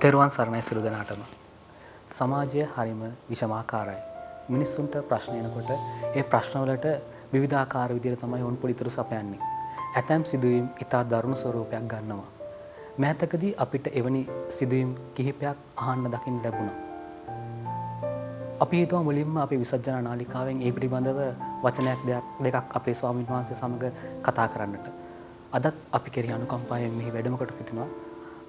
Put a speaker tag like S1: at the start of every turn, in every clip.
S1: තෙරුවන් සරණයි සියලු දෙනාටම. සමාජය හරිම විෂමාකාරයි. මිනිස්සුන්ට ප්‍රශ්න එනකොට ඒ ප්‍රශ්නවලට විවිධාකාර විදිහට තමයි ඔවුන් පිළිතුරු සපයන්නේ. ඇතැම් සිදුවීම් ඉතා දරුණු ස්වරූපයක් ගන්නවා. මෑතකදී අපිට එවැනි සිදුවීම් කිහිපයක් අහන්න දකින්න ලැබුණා. අපි හිතුවා මුලින්ම අපේ විසර්ජන නාලිකාවෙන් ඒ පිළිබඳව වචනයක් දෙකක් අපේ ස්වාමීන් වහන්සේ සමග කතා කරන්නට. අදත් අපි කෙරෙහි අනුකම්පාවෙන් මෙහි වැඩම කොට සිටිනවා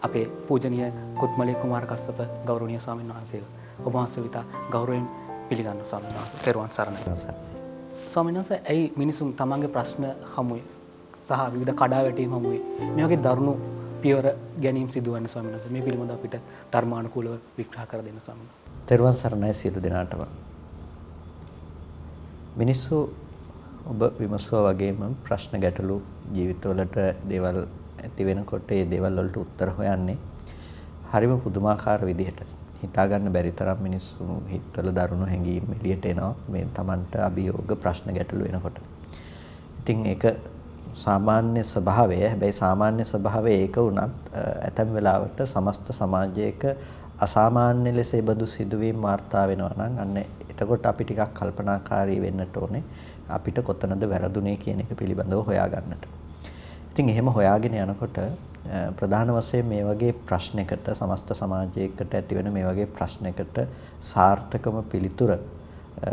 S1: අපේ පූජනීය කුත්මලේ කුමාර කස්සප ගෞරවනීය ස්වාමීන් වහන්සේ. ඔබ වහන්සේ විත ගෞරවයෙන් පිළිගන්න ස්වාමීන් වහන්සේ. තෙරුවන් සරණයි. ස්වාමීන් වහන්සේ ඇයි මිනිසුන් තමන්ගේ ප්‍රශ්න හමුවේ සහ විවිධ කඩාවැටීම් හමුවේ මේ වගේ දරුණු පියවර ගැනීම සිදුවන්නේ ස්වාමීන් වහන්සේ? මේ පිළිබඳව අපිට ධර්මානුකූලව විග්‍රහ කර දෙන්න ස්වාමීන් වහන්සේ.
S2: තෙරුවන් සරණයි සියලු දෙනාටම. මිනිස්සු ඔබ විමසුවා වගේම ප්‍රශ්න ගැටලු ජීවිතවලට දේවල් ඇති වෙනකොට ඒ දේවල් වලට උත්තර හොයන්නේ හරිම පුදුමාකාර විදිහට. හිතා ගන්න බැරි තරම් මිනිස්සු හිතවල දරුණු හැඟීම් එළියට එනවා මේ Tamanට අභියෝග ප්‍රශ්න ගැටලු වෙනකොට. ඉතින් ඒක සාමාන්‍ය ස්වභාවය. හැබැයි සාමාන්‍ය ස්වභාවය ඒක වුණත් ඇතැම් වෙලාවට සමස්ත සමාජයක අසාමාන්‍ය ලෙස බඳු සිදුවීම් වාර්තා වෙනවා නම් අන්න එතකොට අපි ටිකක් කල්පනාකාරී වෙන්නට ඕනේ. අපිට කොතනද වැරදුනේ කියන එක පිළිබඳව හොයාගන්නට. ඉතින් එහෙම හොයාගෙන යනකොට ප්‍රධාන වශයෙන් මේ වගේ ප්‍රශ්නයකට සමස්ත සමාජයකට ඇතිවෙන මේ වගේ ප්‍රශ්නයකට සාර්ථකම පිළිතුර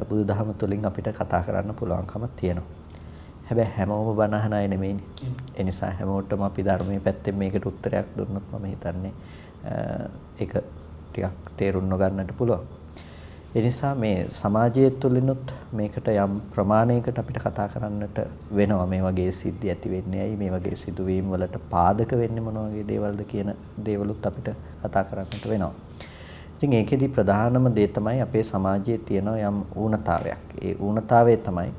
S2: බුදුදහම තුළින් අපිට කතා කරන්න පුළුවන්කම තියෙනවා. හැබැයි හැමෝම බණ අහන අය නෙමෙයිනේ. ඒ නිසා හැමෝටම අපි ධර්මයේ පැත්තෙන් මේකට උත්තරයක් දුන්නොත් මම හිතන්නේ ඒක ටිකක් තේරුම් නොගන්නට පුළුවන්. ඒ නිසා මේ සමාජය තුළිනුත් මේකට යම් ප්‍රමාණයකට අපිට කතා කරන්නට වෙනවා. මේ වගේ සිද්ධි ඇති වෙන්නේ ඇයි, මේ වගේ සිදුවීම් වලට පාදක වෙන්නේ මොන වගේ දේවල්ද කියන දේවලුත් අපිට කතා කරන්නට වෙනවා. ඉතින් ඒකෙදි ප්‍රධානම දේ තමයි අපේ සමාජයේ තියෙන යම් ඌනතාවයක්. ඒ ඌනතාවය තමයි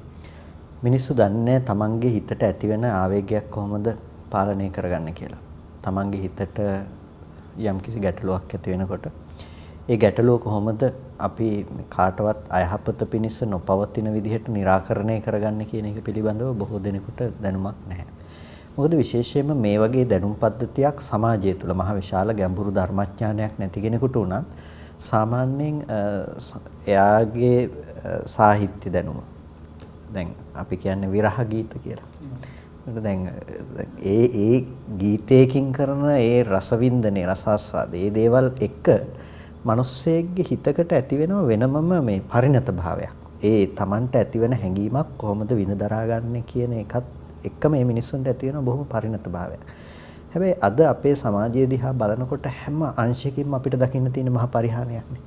S2: මිනිස්සු දන්නේ තමන්ගේ හිතට ඇතිවෙන ආවේගයක් කොහොමද පාලනය කරගන්න කියලා. තමන්ගේ හිතට යම් කිසි ගැටලුවක් ඇති වෙනකොට ඒ ගැටලුව කොහොමද අපි කාටවත් අයහපත පිණිස නොපවතින විදිහට निराකරණය කරගන්න කියන එක පිළිබඳව බොහෝ දෙනෙකුට දැනුමක් නැහැ. මොකද විශේෂයෙන්ම මේ වගේ දැනුම් පද්ධතියක් සමාජය තුළ මහ විශාල ගැඹුරු ධර්මඥානයක් නැති කෙනෙකුට උනත් සාමාන්‍යයෙන් එයාගේ සාහිත්‍ය දැනුම දැන් අපි කියන්නේ විරහ ගීත කියලා. දැන් ඒ ගීතයකින් කරන ඒ රසවින්දනේ රසාස්වාදේ ඒ දේවල් එක්ක මිනිස්සෙගේ හිතකට ඇති වෙනව වෙනමම මේ පරිණත භාවයක්. ඒ Tamanට ඇතිවෙන හැඟීමක් කොහොමද විනදරා ගන්න කියන එකත් එක්ක මේ මිනිස්සුන්ට ඇති වෙන බොහොම පරිණත භාවයක්. හැබැයි අද අපේ සමාජය දිහා බලනකොට හැම අංශයකින්ම අපිට දකින්න තියෙන මහා පරිහානියක් නේ.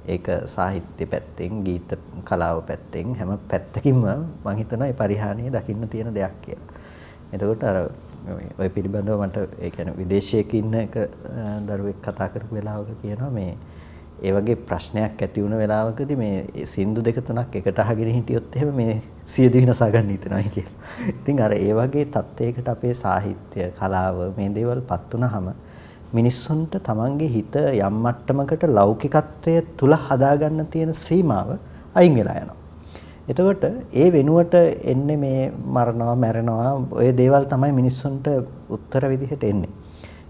S2: ඒක සාහිත්‍ය පැත්තෙන්, ගීත කලාව පැත්තෙන් හැම පැත්තකින්ම මම හිතනවා මේ පරිහානිය දකින්න තියෙන දෙයක් කියලා. එතකොට අර ඔය පිළිබඳව මට ඒ කියන්නේ විදේශයක ඉන්න එක දරුවෙක් කතා කරපු වෙලාවක කියනවා මේ ඒ වගේ ප්‍රශ්නයක් ඇති වුණ වෙලාවකදී මේ සින්දු දෙක තුනක් එකට අහගෙන හිටියොත් එහෙම මේ සියදිවි විනාශ ගන්න හිතනවා කියලා. ඉතින් අර ඒ වගේ තත්වයකට අපේ සාහිත්‍ය කලාව මේ දේවල්පත් වුනහම මිනිස්සුන්ට තමන්ගේ හිත යම් මට්ටමකට ලෞකිකත්වය තුල හදාගන්න තියෙන සීමාව අයින් වෙලා යනවා. එතකොට ඒ වෙනුවට එන්නේ මේ මරනවා මැරෙනවා ඔය දේවල් තමයි මිනිස්සුන්ට උත්තර විදිහට එන්නේ.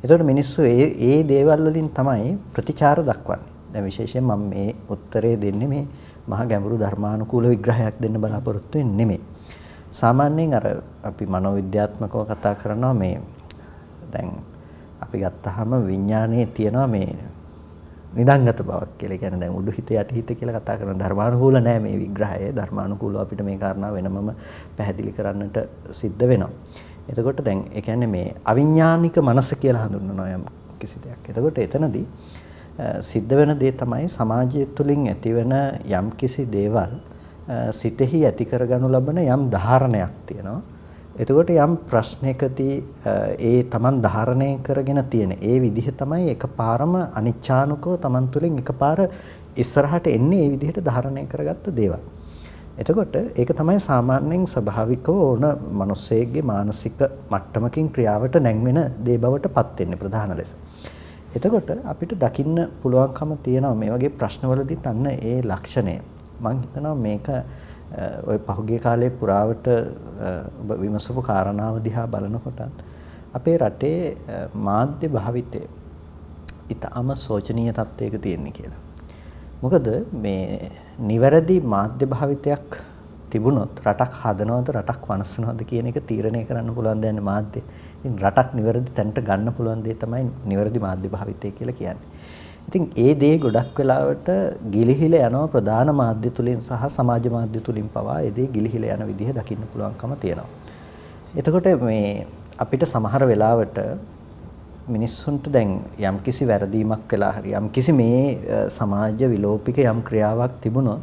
S2: එතකොට මිනිස්සු ඒ දේවල් වලින් තමයි ප්‍රතිචාර දක්වන්නේ. දැන් විශේෂයෙන් මම මේ උත්තරේ දෙන්නේ මේ මහා ගැඹුරු ධර්මානුකූල විග්‍රහයක් දෙන්න බලාපොරොත්තු වෙන්නේ නෙමෙයි. සාමාන්‍යයෙන් අර අපි මනෝවිද්‍යාත්මකව කතා කරනවා මේ දැන් අපි ගත්තාම විඥානයේ තියෙනවා මේ නිදන්ගත බවක් කියලා. කියන්නේ දැන් උඩු හිත යටි හිත කියලා කතා කරන ධර්මානුකූල නෑ මේ විග්‍රහය. ධර්මානුකූලව අපිට මේ කාරණා වෙනමම පැහැදිලි කරන්නට සිද්ධ වෙනවා. එතකොට දැන් ඒ කියන්නේ මේ අවිඥානික මනස කියලා හඳුන්වනවා යම් කිසි දෙයක්. එතකොට එතනදී සිද්ධ වෙන දේ තමයි සමාජය තුළින් ඇතිවෙන යම් කිසි දේවල් සිතෙහි ඇති කරගනු ලබන යම් ධාරණයක් තියෙනවා. එතකොට යම් ප්‍රශ්නයකදී ඒ Taman ධාරණය කරගෙන තියෙන ඒ විදිහ තමයි එකපාරම අනිච්ඡානුකව Taman තුලින් එකපාර ඉස්සරහට එන්නේ ඒ විදිහට ධාරණය කරගත්ත දේවල්. එතකොට ඒක තමයි සාමාන්‍යයෙන් ස්වභාවිකව ඕන මිනිස්සෙගේ මානසික මට්ටමකින් ක්‍රියාවට නැංවෙන දේ බවට පත් වෙන්නේ ප්‍රධාන ලෙස. එතකොට අපිට දකින්න පුළුවන්කම තියෙනවා මේ වගේ ප්‍රශ්නවලදීත් අන්න ඒ ලක්ෂණය. මම හිතනවා මේක ඔය පහුගිය කාලේ පුරාවට ඔබ විමසපු කාරණාව දිහා බලනකොට අපේ රටේ මාධ්‍ය භාවිතය ඊටම සෝචනීය තත්ත්වයක තියෙන්නේ කියලා. මොකද මේ නිවැරදි මාධ්‍ය භාවිතයක් තිබුණොත් රටක් හදනවද රටක් වනසනවද කියන එක තීරණය කරන්න පුළුවන් දෙයක් මාධ්‍ය. ඉතින් රටක් නිවැරදි තැනට ගන්න පුළුවන් දේ තමයි නිවැරදි මාධ්‍ය භාවිතය කියලා කියන්නේ. ඉතින් ඒ දේ ගොඩක් වෙලාවට ගිලිහිලා යනවා ප්‍රධාන මාධ්‍ය තුලින් සහ සමාජ මාධ්‍ය තුලින් පවා ඒ දේ ගිලිහිලා යන විදිහ දකින්න පුළුවන්කම තියෙනවා. එතකොට මේ අපිට සමහර වෙලාවට මිනිස්සුන්ට දැන් යම්කිසි වැරදීමක් කළා හරි යම්කිසි මේ සමාජ විලෝපික යම් ක්‍රියාවක් තිබුණොත්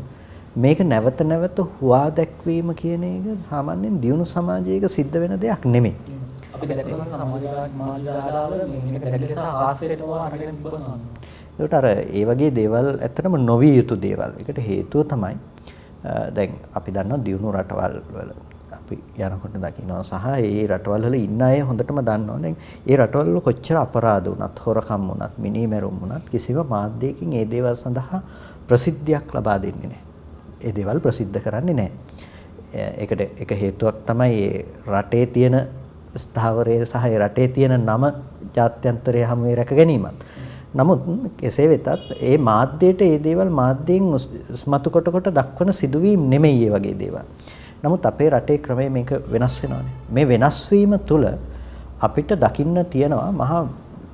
S2: මේක නැවත නැවත හුවා දැක්වීම කියන එක සාමාන්‍යයෙන් දියුණු සමාජයක සිද්ධ වෙන දෙයක් නෙමෙයි.
S1: අපි දැක්කම සමාජ මාධ්‍යවල මේක දැකලා සහ ආශ්‍රයටව අරගෙන තිබුණා.
S2: ඒකට අර ඒ වගේ දේවල් ඇත්තටම නොවිය යුතු දේවල්. ඒකට හේතුව තමයි දැන් අපි දන්නවා දියුණු රටවල් වල අපි යනකොට දකින්නවා සහ ඒ රටවල් වල ඉන්න අය හොඳටම දන්නවා. දැන් ඒ රටවල් වල කොච්චර අපරාධ වුණත්, හොරකම් වුණත්, මිනීමැරුම් වුණත් කිසිම මාධ්‍යයකින් ඒ දේවල් සඳහා ප්‍රසිද්ධියක් ලබා දෙන්නේ නැහැ. ඒ දේවල් ප්‍රසිද්ධ කරන්නේ නැහැ. ඒකට එක හේතුවක් තමයි ඒ රටේ තියෙන ස්ථාවරය සහ ඒ රටේ තියෙන නම ජාත්‍යන්තරයේ හැමුවේ රැක ගැනීමත්. නමුත් කෙසේ වෙතත් ඒ මාධ්‍යයට ඒ දේවල් මාධ්‍යයෙන් ස්මතු කොට දක්වන සිදුවීම් නෙමෙයි ඒ වගේ දේවල්. නමුත් අපේ රටේ ක්‍රමය මේක වෙනස් වෙනවානේ. මේ වෙනස් වීම තුළ අපිට දකින්න තියෙනවා මහා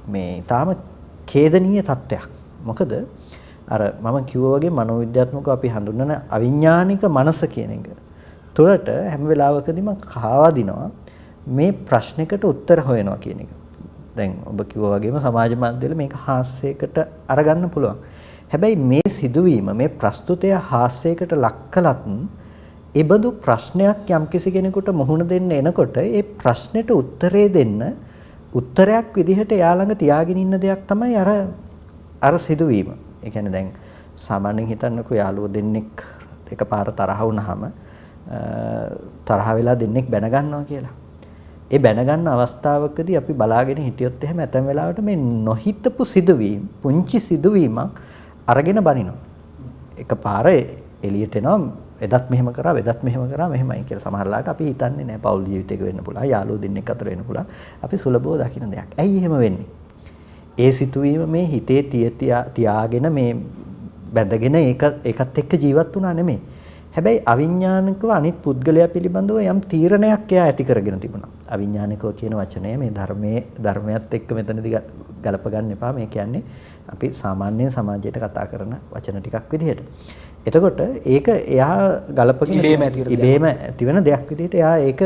S2: මේ තාම ඛේදනීය තත්ත්වයක්. මොකද අර මම කිව්වා වගේ මනෝවිද්‍යාත්මකව අපි හඳුන්වන අවිඥානික මනස කියන එක තුළට හැම වෙලාවකදීම කාවදිනවා මේ ප්‍රශ්නයකට උත්තර හොයනවා කියන එක. දැන් ඔබ කිව්වා වගේම සමාජ මාධ්‍යවල මේක හාස්‍යයකට අරගන්න පුළුවන්. හැබැයි මේ සිදුවීම මේ ප්‍රස්තුතය හාස්‍යයකට ලක් කළත් ඒබඳු ප්‍රශ්නයක් යම්කිසි කෙනෙකුට මුහුණ දෙන්න එනකොට ඒ ප්‍රශ්නෙට උත්තරේ දෙන්න උත්තරයක් විදිහට එයා ළඟ තියාගෙන ඉන්න දෙයක් තමයි අර සිදුවීම. ඒ කියන්නේ දැන් සාමාන්‍යයෙන් හිතන්නකෝ යාළුවෝ දෙන්නෙක් එකපාර තරහ වුණාම තරහ වෙලා දෙන්නෙක් බැන ගන්නවා කියලා. ඒ බැන ගන්න අවස්ථාවකදී අපි බලාගෙන හිටියොත් එහෙම ඇතැම් වෙලාවට මේ නොහිතපු සිදුවීම් පුංචි සිදුවීමක් අරගෙන බනිනවා. එකපාර එළියට එනවා එදත් මෙහෙම කරා මෙහෙමයි කියලා. සමහරලාට අපි හිතන්නේ නැහැ පෞල් ජීවිතයක වෙන්න පුළුවන් යාළුවෝ දෙන්නෙක් අතර වෙන්න පුළුවන්. අපි සුලභව දකින්න දෙයක්. ඇයි එහෙම වෙන්නේ? ඒ සිතුවීම මේ හිතේ තියාගෙන මේ බැඳගෙන ඒකත් එක්ක ජීවත් වුණා නෙමෙයි. හැබැයි අවිඥානිකව අනිත් පුද්ගලයා පිළිබඳව යම් තීරණයක් එයා ඇති කරගෙන තිබුණා. අවිඥානිකව කියන වචනය මේ ධර්මයත් එක්ක මෙතනදී ගලප ගන්න එපා. මේ කියන්නේ අපි සාමාන්‍ය සමාජයට කතා කරන වචන ටිකක් විදිහට. එතකොට ඒක එයා ගලපගෙන ඉබේම ඇති වෙන දෙයක් විදිහට එයා ඒක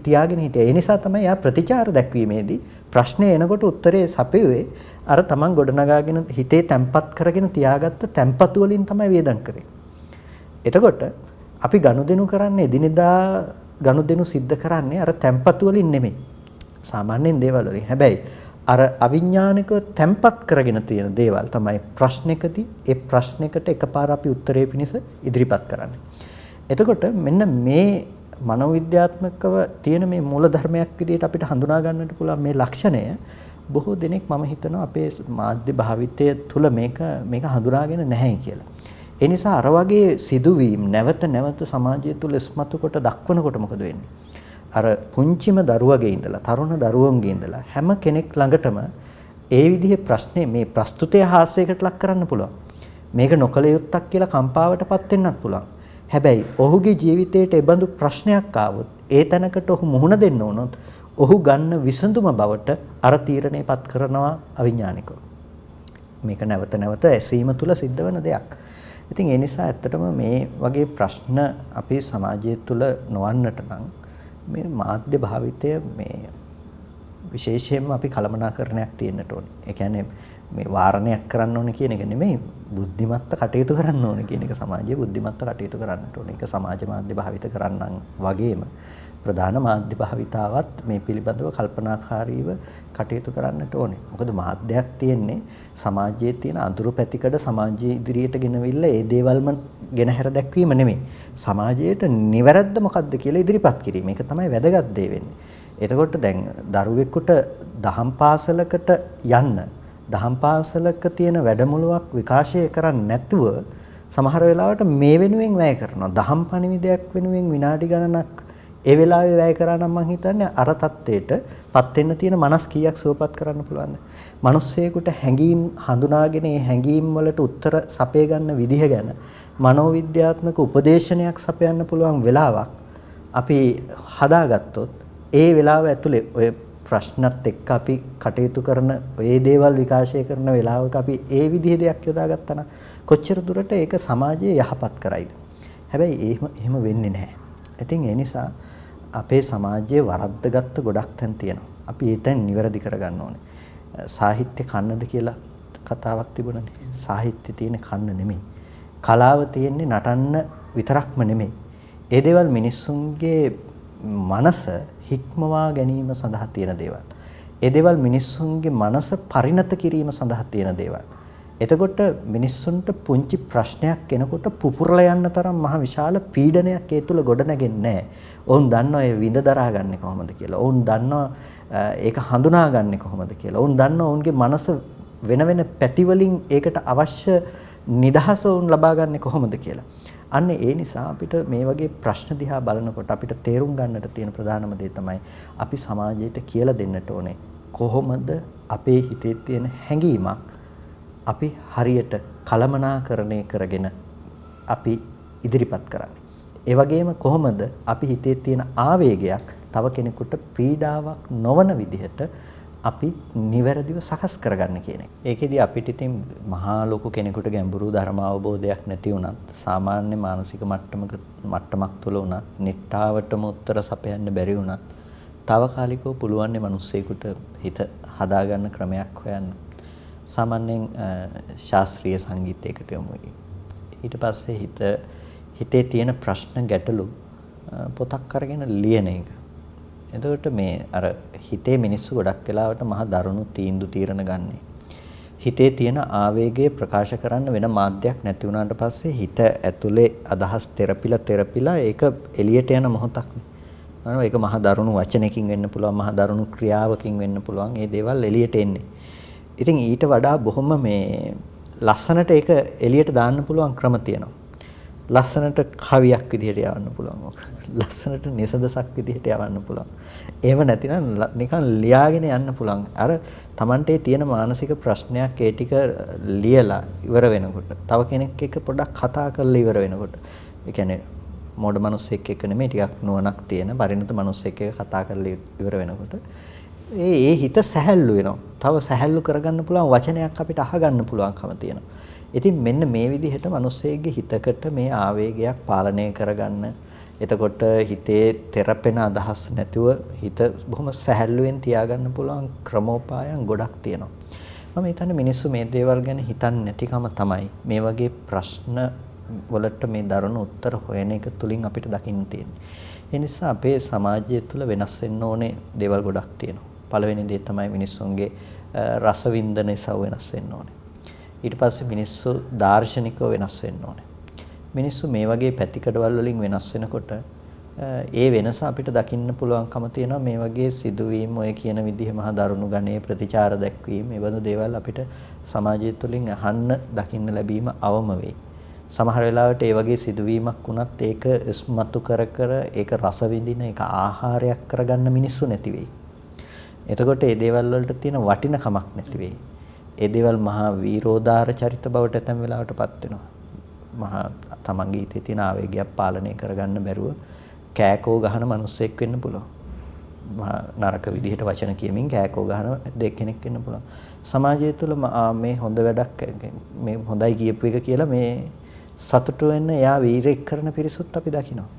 S2: තියාගෙන හිටියා. ඒ නිසා තමයි එයා ප්‍රතිචාර දැක්වීමේදී ප්‍රශ්නේ එනකොට උත්තරේ සපෙව්වේ අර තමන් ගොඩනගාගෙන හිතේ තැම්පත් කරගෙන තියාගත්ත තැම්පතු වලින් තමයි වේදම් කරේ. එතකොට අපි ගනුදෙනු කරන්නේ එදිනෙදා ගනුදෙනු සිද්ධ කරන්නේ අර තැම්පතු වලින් නෙමෙයි. සාමාන්‍යයෙන් දේවල් වලින්. හැබැයි අර අවිඥානිකව තැම්පත් කරගෙන තියෙන දේවල් තමයි ප්‍රශ්නකදී ඒ ප්‍රශ්නයකට එකපාර අපි උත්තරේ පිණිස ඉදිරිපත් කරන්නේ. එතකොට මෙන්න මේ මනෝවිද්‍යාත්මකව තියෙන මේ මූල ධර්මයක් විදිහට අපිට හඳුනා ගන්නට පුළුවන් මේ ලක්ෂණය බොහෝ දෙනෙක් මම හිතනවා අපේ මාධ්‍ය භාවිතය තුළ මේක හඳුනාගෙන නැහැ කියලා. ඒ නිසා අර වගේ සිදුවීම් නැවත සමාජය තුළ ස්මතු කොට දක්වනකොට මොකද වෙන්නේ? අර පුංචිම දරුවගේ ඉඳලා තරුණ දරුවන්ගේ ඉඳලා හැම කෙනෙක් ළඟටම ඒ විදිහේ ප්‍රශ්නේ මේ ප්‍රස්තුතය හාස්‍යයකට ලක් කරන්න පුළුවන්. මේක නොකල යුත්තක් කියලා කම්පාවටපත් වෙන්නත් පුළුවන්. හැබැයි ඔහුගේ ජීවිතයට ඒ බඳු ප්‍රශ්නයක් ආවොත් ඒ තැනකට ඔහු මුහුණ දෙන්න උනොත් ඔහු ගන්න විසඳුම බවට අර තීරණයපත් කරනවා අවිඥානිකව. මේක නැවත ඇසීම තුළ සිද්ධ වෙන දෙයක්. ඉතින් ඒ නිසා ඇත්තටම මේ වගේ ප්‍රශ්න අපේ සමාජය තුළ නොවන්නට නම් මේ මාධ්‍ය භාවිතය මේ විශේෂයෙන්ම අපි කළමනාකරණයක් තියෙන්නට ඕනේ. ඒ කියන්නේ මේ වාරණයක් කරන්න ඕනේ කියන එක නෙමෙයි බුද්ධිමත්ව කටයුතු කරන්න ඕනේ කියන එක සමාජයේ බුද්ධිමත්ව කටයුතු කරන්නට ඕනේ. ඒක සමාජ මාධ්‍ය භාවිත කරන්නන් වගේම ප්‍රධාන මාධ්‍ය භාවිතාවත් මේ පිළිබඳව කල්පනාකාරීව කටයුතු කරන්නට ඕනේ. මොකද මාධ්‍යයක් තියෙන්නේ සමාජයේ තියෙන අඳුරු පැතිකඩ සමාජයේ ඉදිරියට ගෙනවිල්ලා ඒ දේවල්ම ගෙනහැර දැක්වීම නෙමෙයි. සමාජයට නිවැරද්ද මොකද්ද කියලා ඉදිරිපත් කිරීම. ඒක තමයි වැදගත් දේ වෙන්නේ. එතකොට දැන් දරුවෙකුට දහම් පාසලකට යන්න දහම් පාසලක තියෙන වැඩමුළුවක් විකාශය කරන්නේ නැතුව සමහර වෙලාවට මේ වෙනුවෙන් වැය කරනවා. දහම් පණිවිඩයක් වෙනුවෙන් විනාඩි ගණනක් ඒ වෙලාවේ වැය කරා නම් මං හිතන්නේ අර தත්ත්වයටපත් වෙන්න තියෙන මනස් කීයක් සුවපත් කරන්න පුළුවන්ද? මිනිස්සෙකුට හැඟීම් හඳුනාගෙන ඒ හැඟීම් වලට උත්තර සපය ගන්න විදිහ ගැන මනෝවිද්‍යාත්මක උපදේශනයක් සපයන්න පුළුවන් වෙලාවක් අපි හදාගත්තොත් ඒ වෙලාව ඇතුලේ ඔය ප්‍රශ්නත් එක්ක අපි කටයුතු කරන ඒ දේවල් විකාශය කරන වෙලාවක අපි ඒ විදිහේ දෙයක් යොදාගත්තා නම් කොච්චර දුරට ඒක සමාජයේ යහපත් කරයිද? හැබැයි එහෙම වෙන්නේ නැහැ. ඉතින් ඒ නිසා අපේ සමාජයේ වරද්දගත්ත ගොඩක් තැන් තියෙනවා. අපි ඒ තැන් නිවැරදි කරගන්න ඕනේ. සාහිත්‍ය කන්නද කියලා කතාවක් තිබුණනේ. සාහිත්‍ය තියෙන කන්න නෙමෙයි. කලාව තියෙන්නේ නටන්න විතරක්ම නෙමෙයි. ඒ දේවල් මිනිස්සුන්ගේ මනස හික්මවා ගැනීම සඳහා තියෙන දේවල්. ඒ දේවල් මිනිස්සුන්ගේ මනස පරිණත කිරීම සඳහා තියෙන දේවල්. එතකොට මිනිස්සුන්ට පුංචි ප්‍රශ්නයක් එනකොට පුපුරලා යන්න තරම් මහ විශාල පීඩනයක් ඒ තුල ගොඩ නැගෙන්නේ නැහැ. ඔවුන් දන්නවා ඒ විඳ දරාගන්නේ කොහොමද කියලා. ඔවුන් දන්නවා ඒක හඳුනාගන්නේ කොහොමද කියලා. ඔවුන් දන්නවා ඔවුන්ගේ මනස වෙන වෙන පැති වලින් ඒකට අවශ්‍ය නිදහස ඔවුන් ලබා ගන්නේ කොහොමද කියලා. අන්න ඒ නිසා අපිට මේ වගේ ප්‍රශ්න දිහා බලනකොට අපිට තේරුම් ගන්නට තියෙන ප්‍රධානම දේ තමයි අපි සමාජයට කියලා දෙන්නට ඕනේ කොහොමද අපේ හිතේ තියෙන හැඟීමක් අපි හරියට කළමනාකරණය කරගෙන අපි ඉදිරිපත් කරන්නේ. ඒ වගේම කොහොමද අපි හිතේ තියෙන ආවේගයක් තව කෙනෙකුට පීඩාවක් නොවන විදිහට අපි නිවැරදිව සකස් කරගන්න කියන එක. ඒකෙදි අපිට ඉතින් මහා ලොකු කෙනෙකුට ගැඹුරු ධර්ම අවබෝධයක් නැති වුණත් සාමාන්‍ය මානසික මට්ටමක් තුළ වුණත් නිට්ටාවටම උත්තර සපයන්න බැරි වුණත් తాවකාලිකව පුළුවන් නේ මිනිස්සෙකුට හිත හදාගන්න ක්‍රමයක් හොයන්න. සාමාන්‍යයෙන් ශාස්ත්‍රීය සංගීතයකට යමු. ඊට පස්සේ හිතේ තියෙන ප්‍රශ්න ගැටලු පොතක් අරගෙන ලියන එක. එතකොට මේ අර හිතේ මිනිස්සු ගොඩක් වෙලාවට මහ දරුණු තීරණ ගන්නෙ. හිතේ තියෙන ආවේගය ප්‍රකාශ කරන්න වෙන මාධ්‍යයක් නැති වුණාට පස්සේ හිත ඇතුලේ අදහස් තෙරපිලා ඒක එළියට යන මොහොතක් නේ. ඒක මහ දරුණු වචනයකින් වෙන්න පුළුවන්, මහ දරුණු ක්‍රියාවකින් වෙන්න පුළුවන්. මේ දේවල් එළියට එන්නේ. ඉතින් ඊට වඩා බොහොම මේ ලස්සනට ඒක එළියට දාන්න පුළුවන් ක්‍රම තියෙනවා. ලස්සනට කවියක් විදිහට යවන්න පුළුවන්. ලස්සනට නිසදසක් විදිහට යවන්න පුළුවන්. එහෙම නැතිනම් නිකන් ලියාගෙන යන්න පුළුවන්. අර Tamante තියෙන මානසික ප්‍රශ්නයක් ඒ ටික ලියලා ඉවර වෙනකොට තව කෙනෙක් එක්ක පොඩ්ඩක් කතා කරලා ඉවර වෙනකොට ඒ කියන්නේ මොඩ මිනිස්සෙක් එක්ක නෙමෙයි ටිකක් නුවණක් තියෙන පරිණත මිනිස්සෙක් එක්ක කතා කරලා ඉවර වෙනකොට ඒ හිත සැහැල්ලු වෙනවා. තව සැහැල්ලු කරගන්න පුළුවන් වචනයක් අපිට අහගන්න පුළුවන්කම තියෙනවා. ඉතින් මෙන්න මේ විදිහට මිනිස්සෙගේ හිතකට මේ ආවේගයක් පාලනය කරගන්න එතකොට හිතේ තෙරපෙන අදහස් නැතුව හිත බොහොම සැහැල්ලුවෙන් තියාගන්න පුළුවන් ක්‍රමෝපායන් ගොඩක් තියෙනවා. මම හිතන්නේ මිනිස්සු මේ දේවල් ගැන හිතන්නේ නැතිකම තමයි මේ වගේ ප්‍රශ්න වලට මේ දරුණු උත්තර හොයන එක තුලින් අපිට දකින්න තියෙන්නේ. ඒ නිසා අපේ සමාජය තුළ වෙනස් වෙන්න ඕනේ දේවල් ගොඩක් තියෙනවා. පළවෙනි දේ තමයි මිනිස්සුන්ගේ රසවින්දනයේ සව වෙනස් වෙන්න ඕනේ. ඊට පස්සේ මිනිස්සු දාර්ශනිකව වෙනස් වෙන්න ඕනේ. මිනිස්සු මේ වගේ පැතිකඩවල් වලින් වෙනස් වෙනකොට ඒ වෙනස අපිට දකින්න පුළුවන්කම තියෙනවා මේ වගේ සිදුවීම් ඔය කියන විදිහ මහ දරුණු ගණයේ ප්‍රතිචාර දැක්වීම මේ බඳු දේවල් අපිට සමාජය තුළින් අහන්න දකින්න ලැබීම අවම වෙයි. සමහර වෙලාවට ඒ වගේ සිදුවීමක් වුණත් ඒක ස්මතු කර ඒක රස විඳින ඒක ආහාරයක් කරගන්න මිනිස්සු නැති වෙයි. එතකොට මේ දේවල් වලට තියෙන වටිනකමක් නැති වෙයි. ඒ දේවල් මහා වීරෝදාර චරිත බවට ඇතැම් වෙලාවටපත් වෙනවා. මහා තමන්ගේ හිතේ තියෙන ආවේගයක් පාලනය කරගන්න බැරුව කෑකෝ ගහන මිනිස්සෙක් වෙන්න පුළුවන්. මහා නරක විදිහට වචන කියමින් කෑකෝ ගහන දෙකෙනෙක් වෙන්න පුළුවන්. සමාජය තුළ මේ හොඳ වැඩක් මේ හොඳයි කියපු එක කියලා මේ සතුටු වෙන්න එයා වීරෙක් කරන පිරිසුත් අපි දකිනවා.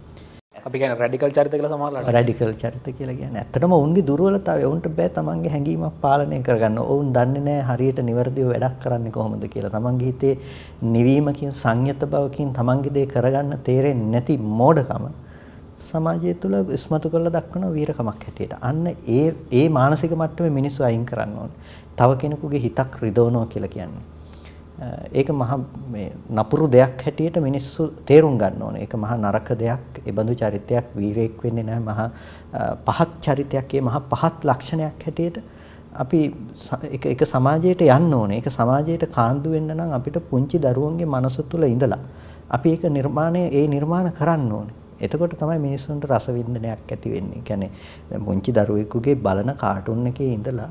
S1: අපි කියන්නේ රැඩිකල් චරිත කියලා සමහරවල්ලාට.
S2: රැඩිකල් චරිත කියලා කියන්නේ. ඇත්තටම ඔවුන්ගේ දුර්වලතාවය. ඔවුන්ට බෑ තමන්ගේ හැඟීමක් පාලනය කරගන්න. ඔවුන් දන්නේ නැහැ හරියට නිවැරදිව වැඩක් කරන්නේ කොහොමද කියලා. තමන්ගේ හිතේ නිවීමකින් සංයත බවකින් තමන්ගේ දේ කරගන්න තේරෙන්නේ නැති මෝඩකම සමාජය තුළ ඉස්මතු කරලා දක්වන වීරකමක් හැටියට. අන්න ඒ මානසික මට්ටමේ මිනිස්සු අයින් කරන්න ඕනේ. තව කෙනෙකුගේ හිතක් රිදවනවා කියලා කියන්නේ. ඒක මහ මේ නපුරු දෙයක් හැටියට මිනිස්සු තේරුම් ගන්න ඕනේ. ඒක මහ නරක දෙයක්. ඒ බඳු චරිතයක් වීරයෙක් වෙන්නේ නැහැ. මහ පහත් චරිතයක්. ඒ මහ පහත් ලක්ෂණයක් හැටියට අපි ඒක සමාජයට යන්න ඕනේ. ඒක සමාජයට කාන්දු වෙන්න නම් අපිට පුංචි දරුවන්ගේ මනස තුල ඉඳලා අපි ඒක නිර්මාණ කරන්න ඕනේ. එතකොට තමයි මිනිස්සුන්ට රසවින්දනයක් ඇති වෙන්නේ. ඒ කියන්නේ දැන් පුංචි දරුවෙකුගේ බලන කාටුන් එකේ ඉඳලා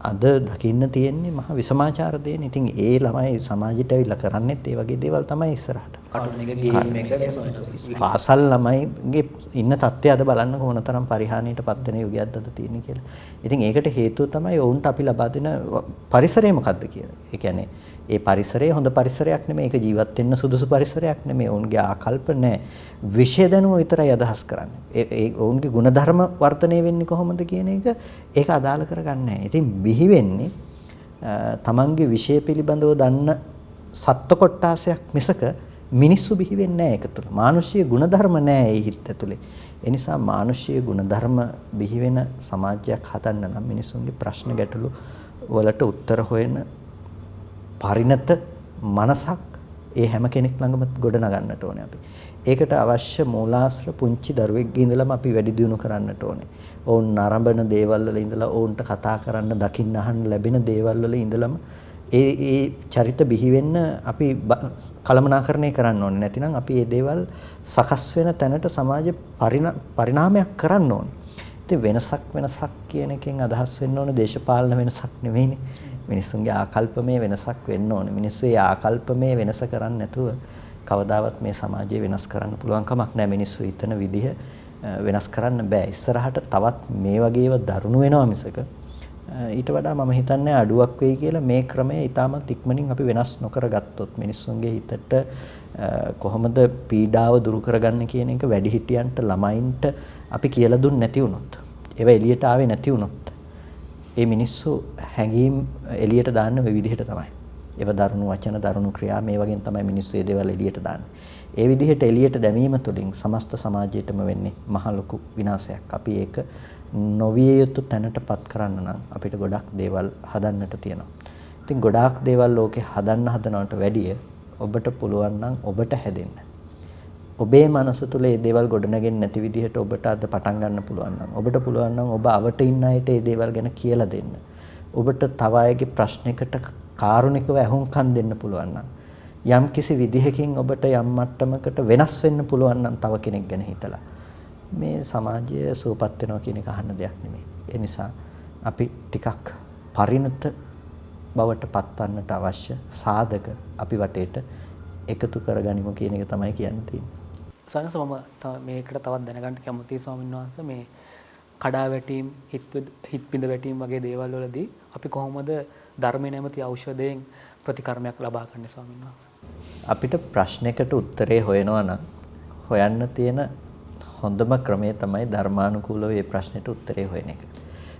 S2: අද දකින්න තියෙන්නේ මහා විසමාචාර දෙන්නේ. ඉතින් ඒ ළමයි සමාජයට ඇවිල්ලා කරන්නේත් ඒ වගේ දේවල් තමයි ඉස්සරහට.
S1: කාටුන් එක ගේම් එක
S2: පාසල් ළමයිගේ ඉන්න තත්ත්වය අද බලන්න කොනතරම් පරිහානියට පත් වෙන යුගයක්ද අද තියෙන්නේ කියලා. ඉතින් ඒකට හේතුව තමයි ඔවුන්ට අපි ලබා දෙන පරිසරය මොකද්ද කියලා. ඒ කියන්නේ ඒ පරිසරය හොඳ පරිසරයක් නෙමෙයි. ඒක ජීවත් වෙන්න සුදුසු පරිසරයක් නෙමෙයි. ඔවුන්ගේ ආකල්ප නැහැ. විෂය දැනුම විතරයි අදහස් කරන්නේ. ඒ ඔවුන්ගේ ಗುಣධර්ම වර්ධනය වෙන්නේ කොහොමද කියන එක ඒක අදාළ කරගන්නේ නැහැ. ඉතින් බිහි වෙන්නේ තමන්ගේ විෂය පිළිබඳව දන්න සත්ව කොටාසයක් මිසක මිනිස්සු බිහි වෙන්නේ නැහැ ඒක තුළ. මානුෂීය ಗುಣධර්ම නැහැ ඒ හිත ඇතුලේ. ඒ නිසා මානුෂීය ಗುಣධර්ම බිහි වෙන සමාජයක් හදන්න නම් මිනිසුන්ගේ ප්‍රශ්න ගැටලු වලට උත්තර හොයන පරිණත මනසක් ඒ හැම කෙනෙක් ළඟම ගොඩනගන්නට ඕනේ අපි. ඒකට අවශ්‍ය මූලාශ්‍ර පුංචි දරුවෙක්ගේ ඉඳලම අපි වැඩි දියුණු කරන්නට ඕනේ. ඔවුන් නරඹන දේවල් වල ඉඳලා ඔවුන්ට කතා කරන්න, දකින්න, අහන්න ලැබෙන දේවල් වල ඉඳලම ඒ චරිත බිහි වෙන්න අපි කළමනාකරණය කරන්න ඕනේ. නැතිනම් අපි මේ දේවල් සකස් වෙන තැනට සමාජ පරිණාමයක් කරන්න ඕනේ. ඉතින් වෙනසක් කියන එකෙන් අදහස් වෙන්න ඕනේ දේශපාලන වෙනසක් නෙවෙයිනේ. මිනිස්සුන්ගේ ආකල්පමය වෙනසක් වෙන්න ඕනේ. මිනිස්සු ඒ ආකල්පමය වෙනස කරන්නේ නැතුව කවදාවත් මේ සමාජය වෙනස් කරන්න පුළුවන් කමක් නැහැ. මිනිස්සු හිතන විදිහ වෙනස් කරන්න බෑ. ඉස්සරහට තවත් මේ වගේව දරුණු වෙනවා මිසක ඊට වඩා මම හිතන්නේ අඩුවක් වෙයි කියලා. මේ ක්‍රමය ඊටමත් ඉක්මනින් අපි වෙනස් නොකර ගත්තොත් මිනිස්සුන්ගේ හිතට කොහොමද පීඩාව දුරු කරගන්න කියන එක වැඩිහිටියන්ට, ළමයින්ට අපි කියලා දුන්නේ නැති වුණොත්, ඒවා එළියට ආවේ නැති වුණොත් ඒ මිනිස්සු හැඟීම් එළියට දාන්නේ ওই විදිහට තමයි. ඒව දරුණු වචන, දරුණු ක්‍රියා මේ වගේ තමයි මිනිස්සු මේ දේවල් එළියට දාන්නේ. ඒ විදිහට එළියට දැමීම තුළින් සමස්ත සමාජයටම වෙන්නේ මහ ලොකු විනාශයක්. අපි ඒක නොවිය යුතු තැනටපත් කරන්න නම් අපිට ගොඩක් දේවල් හදන්නට තියෙනවා. ඉතින් ගොඩාක් දේවල් ලෝකේ හදනවට වැඩිය ඔබට පුළුවන් නම් ඔබට හැදෙන්න. ඔබේ මනස තුළ මේ දේවල් ගොඩනගෙන්නේ නැති විදිහට ඔබට අද පටන් ගන්න පුළුවන් නම්, ඔබට පුළුවන් නම් ඔබ අවට ඉන්න අයට මේ දේවල් ගැන කියලා දෙන්න. ඔබට තව අයගේ ප්‍රශ්නයකට කාරුණිකව ඇහුම්කන් දෙන්න පුළුවන් නම්, යම් කිසි විදිහකින් ඔබට යම් මට්ටමකට වෙනස් වෙන්න පුළුවන් නම් තව කෙනෙක් ගැන හිතලා, මේ සමාජය සුවපත් වෙනවා කියන එක අහන්න දෙයක් නෙමෙයි. ඒ නිසා අපි ටිකක් පරිණත බවට පත්වන්නට අවශ්‍ය සාධක අපි වටේට එකතු කරගනිමු කියන එක තමයි කියන්න තියෙන්නේ.
S1: සනස මම මේකට තවත් දැනගන්න කැමතියි ස්වාමීන් වහන්සේ, මේ කඩා වැටීම්, හිත් පිඳ වැටීම් වගේ දේවල් වලදී අපි කොහොමද ධර්මයේ නැමැති ඖෂධයෙන් ප්‍රතිකර්මයක් ලබා ගන්න ස්වාමීන් වහන්සේ?
S2: අපිට ප්‍රශ්නයකට උත්තරේ හොයනවා නම් හොයන්න තියෙන හොඳම ක්‍රමය තමයි ධර්මානුකූලව මේ ප්‍රශ්නෙට උත්තරේ හොයන එක.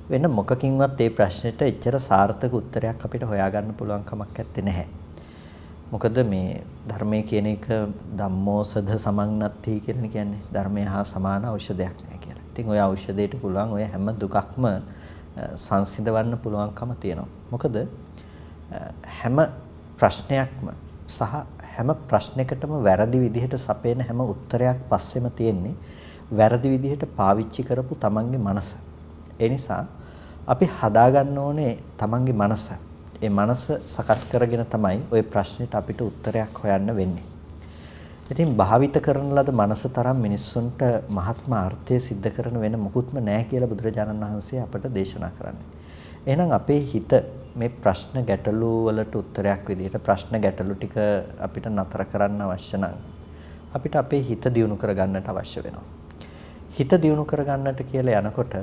S2: වෙන මොකකින්වත් මේ ප්‍රශ්නෙට එච්චර සාර්ථක උත්තරයක් අපිට හොයාගන්න පුළුවන් කමක් නැත්තේ නැහැ. මොකද මේ ධර්මයේ කියන එක ධම්මෝසධ සමන්නත්ති කියලා කියන්නේ ධර්මය හා සමාන ඖෂධයක් නෑ කියලා. ඉතින් ওই ඖෂධයට පුළුවන් ඔය හැම දුකක්ම සංසිඳවන්න පුළුවන්කම තියෙනවා. මොකද හැම ප්‍රශ්නයක්ම සහ හැම ප්‍රශ්නයකටම වැරදි විදිහට සපේන හැම උත්තරයක් පස්සෙම තියෙන්නේ වැරදි විදිහට පාවිච්චි කරපු තමන්ගේ මනස. ඒ නිසා අපි හදාගන්න ඕනේ තමන්ගේ මනස. ඒ මනස සකස් කරගෙන තමයි ওই ප්‍රශ්නෙට අපිට උත්තරයක් හොයන්න වෙන්නේ. ඉතින් භාවිත කරන ලද මනස තරම් මිනිස්සුන්ට මහත්ම අර්ථය සිද්ධ කරන වෙන මොකුත්ම නැහැ කියලා බුදුරජාණන් වහන්සේ අපට දේශනා කරන්නේ. එහෙනම් අපේ හිත මේ ප්‍රශ්න ගැටලු වලට උත්තරයක් විදිහට ප්‍රශ්න ගැටලු ටික අපිට නතර කරන්න අවශ්‍ය නම් අපිට අපේ හිත දියුණු කරගන්නට අවශ්‍ය වෙනවා. හිත දියුණු කරගන්නට කියලා යනකොට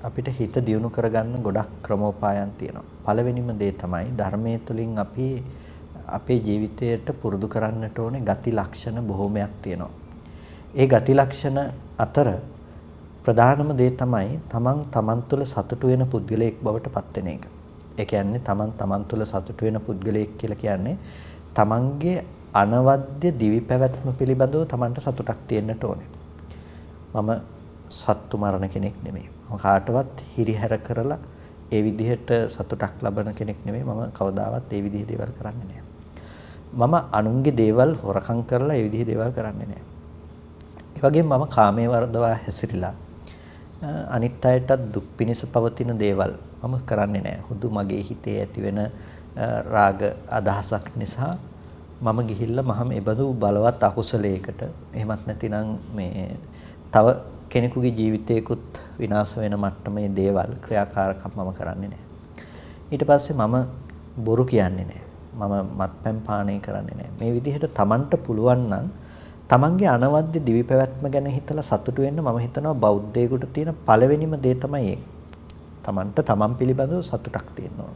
S2: අපිට හිත දියුණු කරගන්න ගොඩක් ක්‍රමෝපායන් තියෙනවා. පළවෙනිම දේ තමයි ධර්මයේ තුලින් අපි අපේ ජීවිතයට පුරුදු කරන්නට ඕනේ ගති ලක්ෂණ බොහෝමයක් තියෙනවා. ඒ ගති ලක්ෂණ අතර ප්‍රධානම දේ තමයි තමන් තුළ සතුටු වෙන පුද්ගලයෙක් බවට පත් වෙන එක. ඒ කියන්නේ තමන් තුළ සතුටු වෙන පුද්ගලයෙක් කියලා කියන්නේ තමන්ගේ අනවද්‍ය දිවි පැවැත්ම පිළිබඳව තමන්ට සතුටක් තියෙන්නට ඕනේ. මම සත්තු මරණ කෙනෙක් නෙමෙයි. මම කාටවත් හිරිහැර කරලා ඒ විදිහට සතුටක් ලබන කෙනෙක් නෙමෙයි. මම කවදාවත් ඒ විදිහේ දේවල් කරන්නේ නැහැ. මම අනුන්ගේ දේවල් හොරකම් කරලා ඒ විදිහේ දේවල් කරන්නේ නැහැ. ඒ වගේම මම කාමයේ වර්ධවා හැසිරিলা අනිත් අයටත් දුක් පිණිස පවතින දේවල් මම කරන්නේ නැහැ. හුදු මගේ හිතේ ඇතිවෙන රාග අදහසක් නිසා මම ගිහිල්ලා මහම එබඳු බලවත් අකුසලයකට එහෙමත් නැතිනම් මේ තව කෙනෙකුගේ ජීවිතයකුත් විනාශ වෙන මට්ටමේ දේවල් ක්‍රියාකාරකම් මම කරන්නේ නැහැ. ඊට පස්සේ මම බොරු කියන්නේ නැහැ. මම මත්පැන් පානය කරන්නේ නැහැ. මේ විදිහට Tamanට පුළුවන් නම් Tamanගේ අනවද්‍ය දිවි පැවැත්ම ගැන හිතලා සතුටු වෙන්න මම හිතනවා බෞද්ධයෙකුට තියෙන පළවෙනිම දේ තමයි ඒක. Tamanට Taman පිළිබඳව සතුටක් තියෙනවා.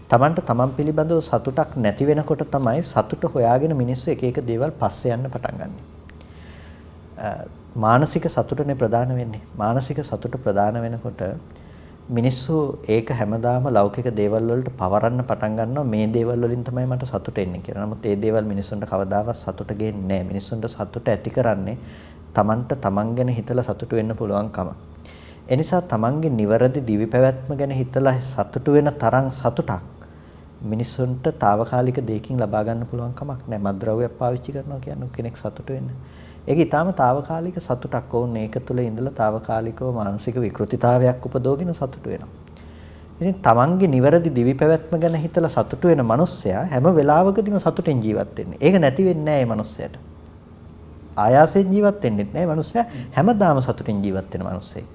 S2: Tamanට Taman පිළිබඳව සතුටක් නැති වෙනකොට තමයි සතුට හොයාගෙන මිනිස්සු එක එක දේවල් පස්සේ යන්න පටන් ගන්නෙ. මානසික සතුටනේ ප්‍රධාන වෙන්නේ. මානසික සතුට ප්‍රධාන වෙනකොට මිනිස්සු ඒක හැමදාම ලෞකික දේවල් වලට පවරන්න පටන් ගන්නවා මේ දේවල් වලින් තමයි මට සතුට එන්නේ කියලා. නමුත් ඒ දේවල් මිනිස්සුන්ට කවදාවත් සතුට ගේන්නේ නැහැ. මිනිස්සුන්ට සතුට ඇති කරන්නේ Tamanට Taman ගැන හිතලා සතුට වෙන්න පුළුවන්කම. ඒ නිසා Tamanගේ නිවැරදි දිවි පැවැත්ම ගැන හිතලා සතුට වෙන තරම් සතුටක් මිනිස්සුන්ට తాවකාලික දෙයකින් ලබා ගන්න පුළුවන් කමක් නැහැ. මත්ද්‍රව්‍යයක් පාවිච්චි කරනවා කියන්නේ කෙනෙක් සතුට වෙන්න. ඒක ඊටාම తాවකාලික සතුටක් ඕනේ. ඒක තුළ ඉඳලා తాවකාලිකව මානසික විකෘතිතාවයක් උපදවගෙන සතුට වෙනවා. ඉතින් තමන්ගේ නිවැරදි දිවි පැවැත්ම ගැන හිතලා සතුට වෙන මිනිස්සයා හැම වෙලාවකදීම සතුටෙන් ජීවත් වෙන්නේ. ඒක නැති වෙන්නේ නැහැ මේ මිනිස්සයාට. ආයාසයෙන් ජීවත් වෙන්නෙත් නැහැ මිනිස්සයා හැමදාම සතුටින් ජීවත් වෙන මිනිස්සෙක්.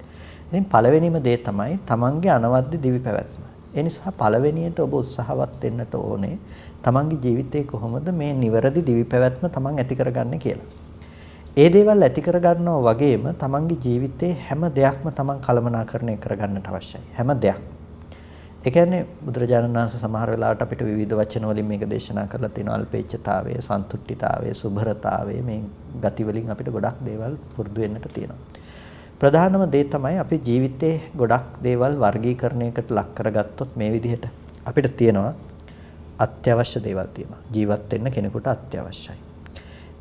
S2: ඉතින් පළවෙනිම දේ තමයි තමන්ගේ අනවද්‍ය දිවි පැවැත්ම. ඒ නිසා පළවෙනියට ඔබ උත්සාහවත් වෙන්නට ඕනේ තමන්ගේ ජීවිතේ කොහොමද මේ නිවැරදි දිවි පැවැත්ම තමන් ඇති කරගන්නේ කියලා. ඒ දේවල් ඇති කරගන්නවා වගේම තමන්ගේ ජීවිතේ හැම දෙයක්ම තමන් කළමනාකරණය කරගන්නට අවශ්‍යයි. හැම දෙයක්. ඒ කියන්නේ බුදුරජාණන් වහන්සේ සමහර වෙලාවට අපිට විවිධ වචන වලින් මේක දේශනා කරලා තියෙනවා. අල්පේච්ඡතාවය, සන්තුට්ඨිතාවය, සුභරතාවය මේ ගති වලින් අපිට ගොඩක් දේවල් පුරුදු වෙන්නට තියෙනවා. ප්‍රධානම දේ තමයි අපි ජීවිතේ ගොඩක් දේවල් වර්ගීකරණයකට ලක් කරගත්තොත් මේ විදිහට අපිට තියෙනවා අත්‍යවශ්‍ය දේවල් තියෙනවා. ජීවත් වෙන්න කෙනෙකුට අත්‍යවශ්‍යයි.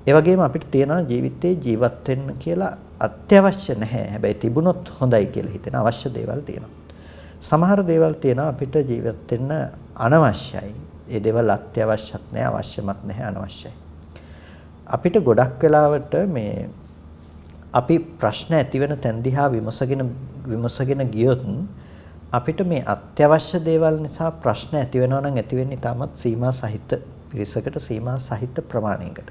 S2: ඒ වගේම අපිට තියෙනවා ජීවිතේ ජීවත් වෙන්න කියලා අත්‍යවශ්‍ය නැහැ. හැබැයි තිබුණොත් හොඳයි කියලා හිතෙන අවශ්‍ය දේවල් තියෙනවා. සමහර දේවල් තියෙනවා අපිට ජීවත් වෙන්න අනවශ්‍යයි. ඒ දේවල් අත්‍යවශ්‍යත් නැහැ, අවශ්‍යමත් නැහැ, අනවශ්‍යයි. අපිට ගොඩක් වෙලාවට මේ අපි ප්‍රශ්න ඇති වෙන තැන් දිහා විමසගෙන ගියොත් අපිට මේ අත්‍යවශ්‍ය දේවල් නිසා ප්‍රශ්න ඇති වෙනවා නම් ඇති වෙන්නේ තාමත් සීමා සහිත පිරිසකට සීමා සහිත ප්‍රමාණයකට.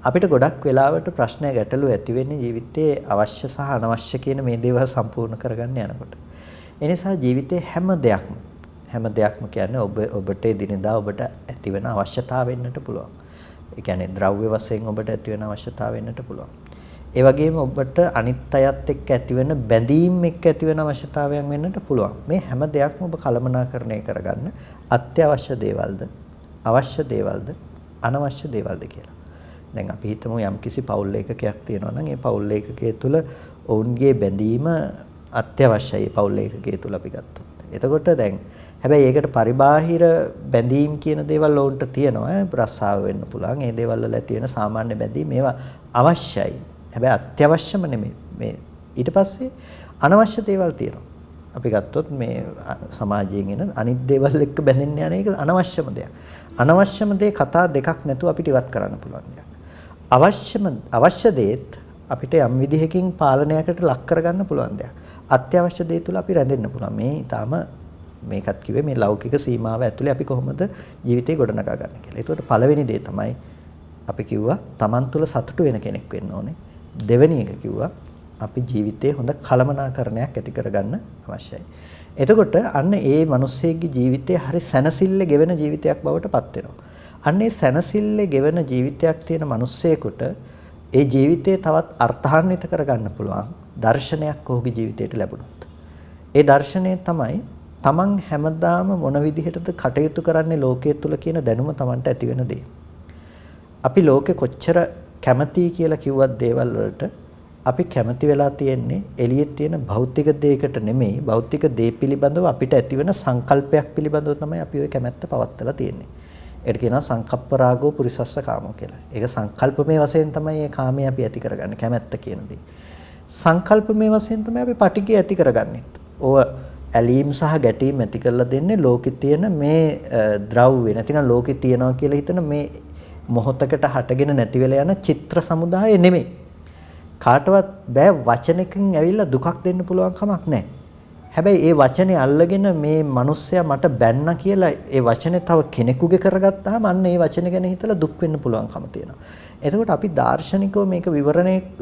S2: අපිට ගොඩක් වෙලාවට ප්‍රශ්න ගැටලු ඇති වෙන්නේ ජීවිතයේ අවශ්‍ය සහ අනවශ්‍ය කියන මේ දේවල් සම්පූර්ණ කරගන්න යනකොට. ඒ නිසා ජීවිතේ හැම දෙයක්ම කියන්නේ ඔබට දිනදා ඔබට ඇති වෙන අවශ්‍යතාව වෙන්නට පුළුවන්. ඒ කියන්නේ ද්‍රව්‍ය වශයෙන් ඔබට ඇති වෙන අවශ්‍යතාව වෙන්නට පුළුවන්. ඒ වගේම ඔබට අනිත් අයත් එක්ක ඇති වෙන බැඳීම් එක්ක ඇති වෙන අවශ්‍යතාවයන් වෙන්නට පුළුවන්. මේ හැම දෙයක්ම ඔබ කළමනාකරණය කරගන්න අත්‍යවශ්‍ය දේවල්ද, අවශ්‍ය දේවල්ද, අනවශ්‍ය දේවල්ද කියලා. දැන් අපි හිතමු යම්කිසි පෞල් ඒකකයක් තියෙනවා නම් ඒ පෞල් ඒකකයේ තුල ඔවුන්ගේ බැඳීම අත්‍යවශ්‍යයි. පෞල් ඒකකයේ තුල අපි ගත්තොත්. එතකොට දැන් හැබැයි ඒකට පරිබාහිර බැඳීම් කියන දේවල් ඔවුන්ට තියෙනවා. රස්සාව වෙන්න පුළුවන්. ඒ දේවල් වල ඇති වෙන සාමාන්‍ය බැඳීම් ඒවා අවශ්‍යයි. හැබැයි අත්‍යවශ්‍යම නෙමෙයි. මේ ඊට පස්සේ අනවශ්‍ය දේවල් තියෙනවා. අපි ගත්තොත් මේ සමාජයෙන් එන අනිත් දේවල් එක්ක බැඳෙන්න යන එක අනවශ්‍යම දෙයක්. අනවශ්‍යම දේ කතා දෙකක් නැතුව අපිට ඉවත් කරන්න පුළුවන් දෙයක්. අවශ්‍ය දේත් අපිට යම් විදිහකින් පාලනයකට ලක් කරගන්න පුළුවන් දෙයක්. අත්‍යවශ්‍ය දේ තුල අපි රැඳෙන්න පුළුවන්. මේ ඊටාම මේකත් කිව්වේ මේ ලෞකික සීමාව ඇතුලේ අපි කොහොමද ජීවිතේ ගොඩනගා ගන්න කියලා. ඒකට පළවෙනි දේ තමයි අපි කිව්වා Taman තුල සතුටු වෙන කෙනෙක් වෙන්න ඕනේ. දෙවෙනි එක කිව්වා අපි ජීවිතේ හොඳ කළමනාකරණයක් ඇති කරගන්න අවශ්‍යයි. එතකොට අන්න ඒ මිනිස්සෙගේ ජීවිතේ හරි සැනසille ගෙවෙන ජීවිතයක් බවට පත් වෙනවා. අන්න ඒ සැනසille ගෙවෙන ජීවිතයක් තියෙන මිනිස්සෙකුට ඒ ජීවිතේ තවත් අර්ථාන්විත කරගන්න පුළුවන් දර්ශනයක් ඔහුගේ ජීවිතයට ලැබුණොත්. ඒ දර්ශනය තමයි Taman හැමදාම මොන විදිහටද කටයුතු කරන්නේ ලෝකයේ තුල කියන දැනුම Tamanට ඇති වෙන දේ. අපි ලෝකේ කොච්චර කැමති කියලා කිව්වත් දේවල් වලට අපි කැමති වෙලා තියෙන්නේ එළියේ තියෙන භෞතික දෙයකට නෙමෙයි භෞතික දේ පිළිබඳව අපිට ඇතිවෙන සංකල්පයක් පිළිබඳව තමයි අපි ওই කැමැත්ත පවත්ලා තියෙන්නේ. ඒකට කියනවා සංකප්ප රාගෝ පුරිසස්ස කාමෝ කියලා. ඒක සංකල්පමය වශයෙන් තමයි මේ කාමයේ අපි ඇති කරගන්නේ කැමැත්ත කියන දේ. සංකල්පමය වශයෙන් තමයි අපි පටිඝය ඇති කරගන්නේ. ඕව ඇලීම් සහ ගැටීම් ඇති කරලා දෙන්නේ ලෝකේ තියෙන මේ ද්‍රව්‍ය නැතිනම් ලෝකේ තියනවා කියලා හිතන මේ මොහොතකට හටගෙන නැති වෙලා යන චිත්‍ර සමුදාය නෙමෙයි. කාටවත් බෑ වචනකින් ඇවිල්ලා දුකක් දෙන්න පුළුවන් කමක් නැහැ. හැබැයි ඒ වචනේ අල්ලගෙන මේ මිනිස්සයා මට බැන්න කියලා ඒ වචනේ තව කෙනෙකුගේ කරගත්තාම අන්න ඒ වචන ගැන හිතලා දුක් වෙන්න පුළුවන්කම තියෙනවා. එතකොට අපි දාර්ශනිකව මේක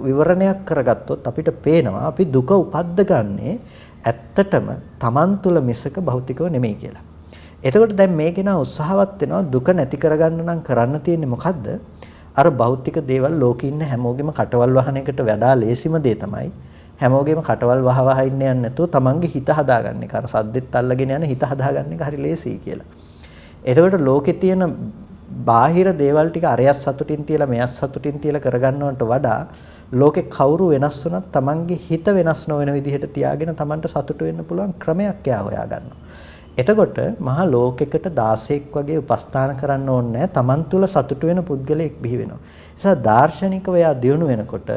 S2: විවරණයක් කරගත්තොත් අපිට පේනවා අපි දුක උපද්දගන්නේ ඇත්තටම Taman තුල මිසක භෞතිකව නෙමෙයි කියලා. එතකොට දැන් මේ කෙනා උත්සාහවත් වෙනවා දුක නැති කරගන්න නම් කරන්න තියෙන්නේ මොකද්ද? අර භෞතික දේවල් ලෝකේ ඉන්න හැමෝගෙම කටවල් වහන එකට වඩා ලේසිම දේ තමයි හැමෝගෙම කටවල් වහවහ ඉන්න යන්නේ නැතුව තමන්ගේ හිත හදාගන්න එක. අර සද්දෙත් අල්ලගෙන යන හිත හදාගන්න එක හරි ලේසියි කියලා. එතකොට ලෝකේ තියෙන බාහිර දේවල් ටික අරයස් සතුටින් තියලා මෙයස් සතුටින් තියලා කරගන්නවට වඩා ලෝකේ කවුරු වෙනස් වුණත් තමන්ගේ හිත වෙනස් නොවන විදිහට තියාගෙන තමන්ට සතුට වෙන්න පුළුවන් ක්‍රමයක් එයා හොයාගන්නවා. එතකොට මහා ලෝකයකට 16ක් වගේ උපස්ථාන කරන්න ඕනේ නැහැ. තමන් තුළ සතුට වෙන පුද්ගලයෙක් බිහි වෙනවා. ඒ නිසා දාර්ශනිකව එයා දියුණු වෙනකොට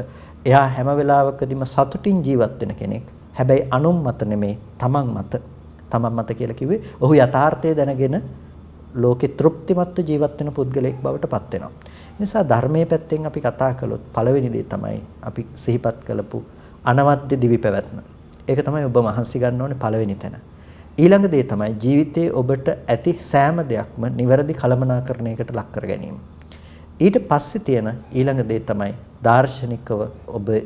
S2: එයා හැම වෙලාවකදීම සතුටින් ජීවත් වෙන කෙනෙක්. හැබැයි අනුන් මත නෙමෙයි, තමන් මත. තමන් මත කියලා කිව්වේ ඔහු යථාර්ථය දැනගෙන ලෝකේ තෘප්තිමත්ව ජීවත් වෙන පුද්ගලයෙක් බවට පත් වෙනවා. ඒ නිසා ධර්මයේ පැත්තෙන් අපි කතා කළොත් පළවෙනි දේ තමයි අපි සිහිපත් කළපු අනවද්‍ය දිවි පැවැත්ම. ඒක තමයි ඔබ මහන්සි ගන්න ඕනේ පළවෙනි තැන. ඊළඟ දේ තමයි ජීවිතයේ ඔබට ඇති සෑම දෙයක්ම නිවැරදි කළමනාකරණයකට ලක් කර ගැනීම. ඊට පස්සේ තියෙන ඊළඟ දේ තමයි දාර්ශනිකව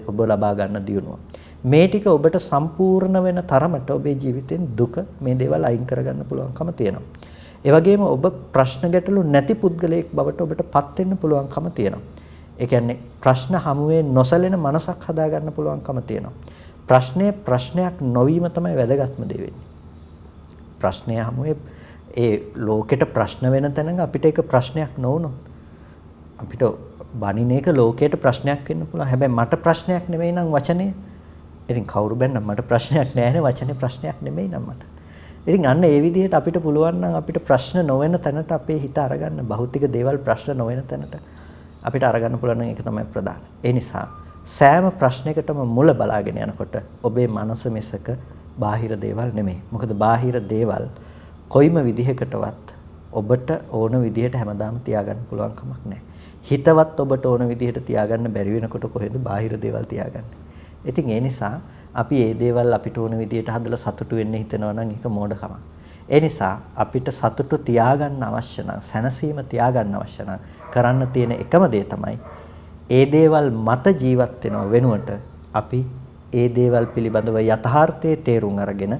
S2: ඔබ ලබා ගන්න දියුණුව. මේ ටික ඔබට සම්පූර්ණ වෙන තරමට ඔබේ ජීවිතෙන් දුක මේ දේවල් අයින් කරගන්න පුළුවන්කම තියෙනවා. ඒ වගේම ඔබ ප්‍රශ්න ගැටලු නැති පුද්ගලයෙක් බවට ඔබට පත් වෙන්න පුළුවන්කම තියෙනවා. ඒ කියන්නේ ප්‍රශ්න හමුවේ නොසැලෙන මනසක් හදාගන්න පුළුවන්කම තියෙනවා. ප්‍රශ්නයක් නොවීම තමයි වැදගත්ම දේ වෙන්නේ. ප්‍රශ්නය හමුවේ ඒ ලෝකෙට ප්‍රශ්න වෙන තැනක අපිට ඒක ප්‍රශ්නයක් නොවුනොත් අපිට බණින එක ලෝකයට ප්‍රශ්නයක් වෙන්න පුළුවන්. හැබැයි මට ප්‍රශ්නයක් නෙමෙයි නම් වචනේ. ඉතින් කවුරු බැන්නම් මට ප්‍රශ්නයක් නැහැ වචනේ ප්‍රශ්නයක් නෙමෙයි නම් මට. ඉතින් අන්න ඒ විදිහට අපිට පුළුවන් නම් අපිට ප්‍රශ්න නොවන තැනට අපේ හිත අරගන්න, භෞතික දේවල් ප්‍රශ්න නොවන තැනට අපිට අරගන්න පුළුවන් නම් ඒක තමයි ප්‍රධාන. ඒ නිසා සෑම ප්‍රශ්නයකටම මුල බලාගෙන යනකොට ඔබේ මනස මිසක බාහිර දේවල් නෙමෙයි. මොකද බාහිර දේවල් කොයිම විදිහකටවත් ඔබට ඕන විදිහට හැමදාම තියාගන්න පුළුවන් කමක් නැහැ. හිතවත් ඔබට ඕන විදිහට තියාගන්න බැරි වෙනකොට කොහෙද බාහිර දේවල් තියාගන්නේ? ඉතින් ඒ නිසා අපි මේ දේවල් අපිට ඕන විදිහට හදලා සතුටු වෙන්න හිතනවා නම් ඒක මෝඩකමක්. ඒ නිසා අපිට සතුටු තියාගන්න අවශ්‍ය නම්, සැනසීම තියාගන්න අවශ්‍ය නම් කරන්න තියෙන එකම දේ තමයි ඒ දේවල් මත ජීවත් වෙනව වෙනුවට අපි ඒ දේවල් පිළිබඳව යථාර්ථයේ තේරුම් අරගෙන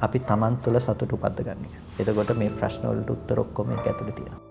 S2: අපි Taman තුළ සතුට උපද්ද ගන්න එක. එතකොට මේ ප්‍රශ්න වලට උත්තර ඔක්කොම මේක ඇතුලේ තියෙනවා.